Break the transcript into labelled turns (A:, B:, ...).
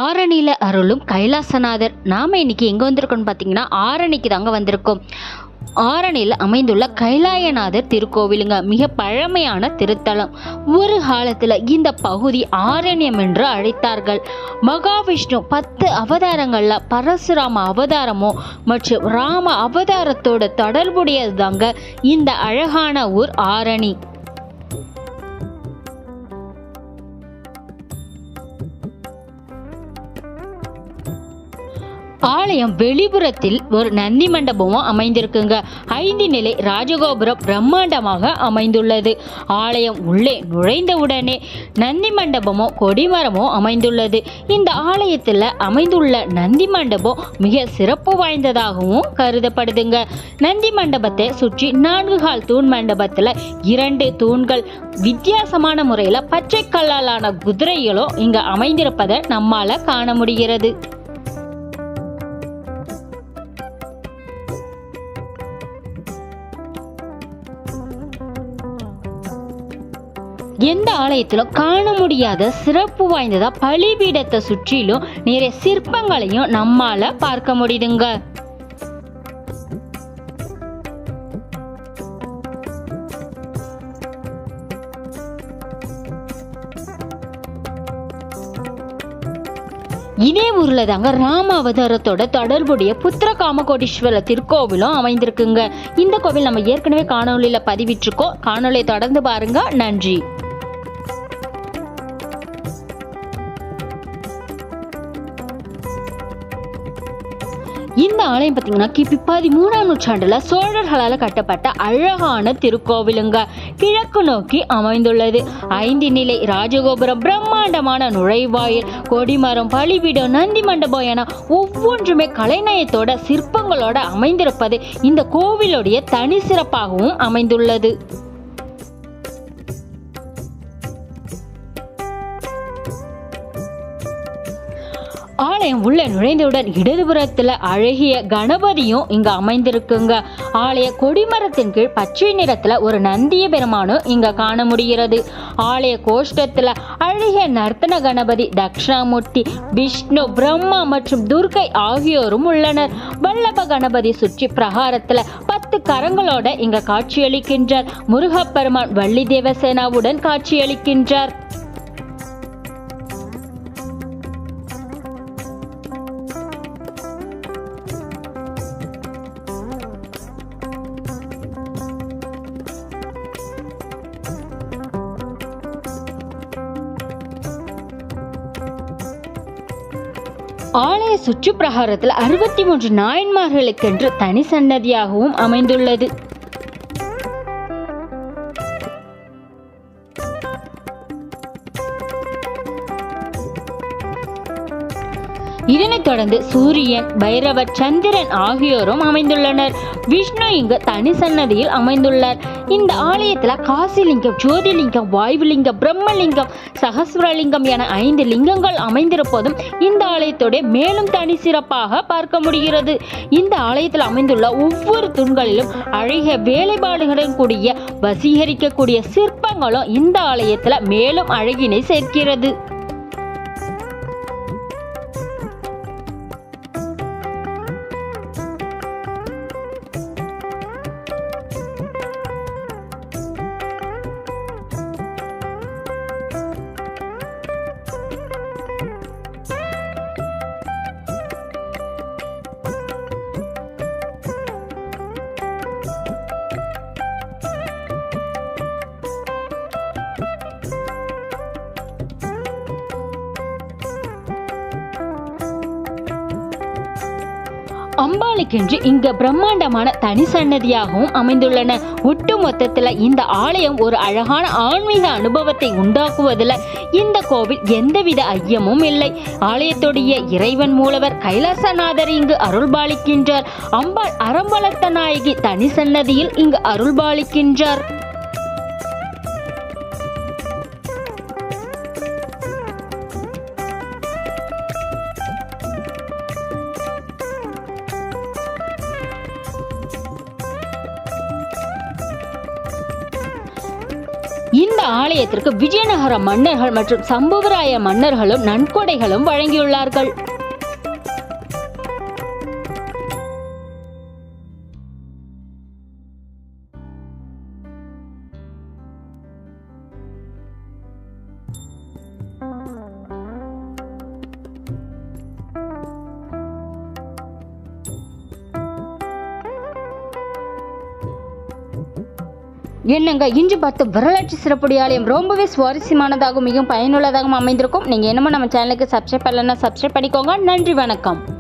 A: ஆரணியில அருளும் கைலாசநாதர். நாம இன்னைக்கு எங்க வந்திருக்கோம்னு பார்த்தீங்கன்னா ஆரணிக்கு தாங்க வந்திருக்கோம். ஆரணியில் அமைந்துள்ள கைலாயநாதர் திருக்கோவிலுங்க. மிக பழமையான திருத்தலம். ஒரு காலத்துல இந்த பகுதி ஆரண்யம் என்று அழைத்தார்கள். மகாவிஷ்ணு 10 அவதாரங்கள்ல பரசுராம அவதாரமோ மற்றும் ராம அவதாரத்தோட தொடர்புடையது தாங்க இந்த அழகான ஊர் ஆரணி. ஆலயம் வெளிப்புறத்தில் ஒரு நந்தி மண்டபமும் அமைந்திருக்குங்க. 5 நிலை ராஜகோபுரம் பிரம்மாண்டமாக அமைந்துள்ளது. ஆலயம் உள்ளே நுழைந்தவுடனே நந்தி மண்டபமோ கொடிமரமோ அமைந்துள்ளது. இந்த ஆலயத்தில் அமைந்துள்ள நந்தி மண்டபம் மிக சிறப்பு வாய்ந்ததாகவும் கருதப்படுதுங்க. நந்தி மண்டபத்தை சுற்றி 4 கால் தூண் மண்டபத்தில் 2 தூண்கள் வித்தியாசமான முறையில் பச்சை கல்லாலான குதிரைகளும் இங்கு அமைந்திருப்பதை நம்மால காண முடிகிறது. எந்த ஆலயத்திலும் காண முடியாத சிறப்பு வாய்ந்ததா பலிபீடத்தை சுற்றிலும் நிறைய சிற்பங்களையும் நம்மால பார்க்க முடியுதுங்க. இதே ஊர்ல தாங்க ராம அவதாரத்தோட தொடர்புடைய புத்திர காமகோடீஸ்வர திருக்கோவிலும் அமைந்திருக்குங்க. இந்த கோவில் நம்ம ஏற்கனவே காணொலியில பதிவிட்டிருக்கோம். காணொலியை தொடர்ந்து பாருங்க. நன்றி. இந்த ஆலயம் பார்த்தீங்கன்னா கிபி 13ஆம் நூற்றாண்டுல சோழர்களால் கட்டப்பட்ட அழகான திருக்கோவிலுங்க. கிழக்கு நோக்கி அமைந்துள்ளது. 5 நிலை ராஜகோபுரம், பிரம்மாண்டமான நுழைவாயில், கொடிமரம், பலிபீடம், நந்தி மண்டபம் என ஒவ்வொன்றுமே கலைநயத்தோட சிற்பங்களோட அமைந்திருப்பது இந்த கோவிலுடைய தனி சிறப்பாகவும் அமைந்துள்ளது. ஆலயம் உள்ள நுழைந்தவுடன் இடதுபுறத்துல அழகிய கணபதியும் இங்க அமைந்திருக்குங்க. ஆலய கொடிமரத்தின் கீழ் பச்சை நிறத்துல ஒரு நந்திய பெருமானும் இங்க காண முடிகிறது. ஆலய கோஷ்டத்துல அழகிய நர்த்தன கணபதி, தட்சிணாமூர்த்தி, விஷ்ணு, பிரம்மா மற்றும் துர்கை ஆகியோரும் உள்ளனர். வல்லப கணபதி சுற்றி பிரகாரத்துல 10 கரங்களோட இங்க காட்சியளிக்கின்றார். முருகப்பெருமான் வள்ளி தேவசேனாவுடன் காட்சியளிக்கின்றார். ஆலய சுற்றுப்பிரகாரத்தில் 63 நாயன்மார்களுக்கென்று தனி சன்னதியாகவும் அமைந்துள்ளது. இதனைத் தொடர்ந்து சூரியன், பைரவர், சந்திரன் ஆகியோரும் அமைந்துள்ளனர். விஷ்ணு இங்கு தனி சன்னதியில் அமைந்துள்ளார். இந்த ஆலயத்துல காசிலிங்கம், ஜோதிலிங்கம், வாயுலிங்கம், பிரம்மலிங்கம், சகஸ்வரலிங்கம் என 5 லிங்கங்கள் அமைந்திருப்பதும் இந்த ஆலயத்தோட மேலும் தனி சிறப்பாக பார்க்க முடிகிறது. இந்த ஆலயத்தில் அமைந்துள்ள ஒவ்வொரு தூண்களிலும் அழகிய வேலைப்பாடுகளுடன் கூடிய வசீகரிக்கக்கூடிய சிற்பங்களும் இந்த ஆலயத்துல மேலும் அழகினை சேர்க்கிறது. அம்பாளுக்கென்று இங்க பிரம்மாண்டமான தனி சன்னதியாகவும் அமைந்துள்ளன. ஒட்டு மொத்தத்துல இந்த ஆலயம் ஒரு அழகான ஆன்மீக அனுபவத்தை உண்டாக்குவதில் இந்த கோவில் எந்தவித ஐயமும் இல்லை. ஆலயத்துடைய இறைவன் மூலவர் கைலாசநாதர் இங்கு அருள்பாலிக்கின்றார். அம்பாள் அறம்பலத்த நாயகி தனி சன்னதியில் இங்கு அருள்பாலிக்கின்றார். இந்த ஆலயத்திற்கு விஜயநகர மன்னர்கள் மற்றும் சம்புவராய மன்னர்களும் நன்கொடைகளும் வழங்கியுள்ளார்கள். என்னங்க இன்று பார்த்த வரலாற்று சிறப்புடைய ஆலயம் ரொம்பவே சுவாரஸ்யமானதாகவும் மிகவும் பயனுள்ளதாகவும் அமைந்திருக்கும். நீங்கள் என்னமோ நம்ம சேனலுக்கு சப்ஸ்கிரைப் பண்ணலன்னா சப்ஸ்கிரைப் பண்ணிக்கோங்க. நன்றி, வணக்கம்.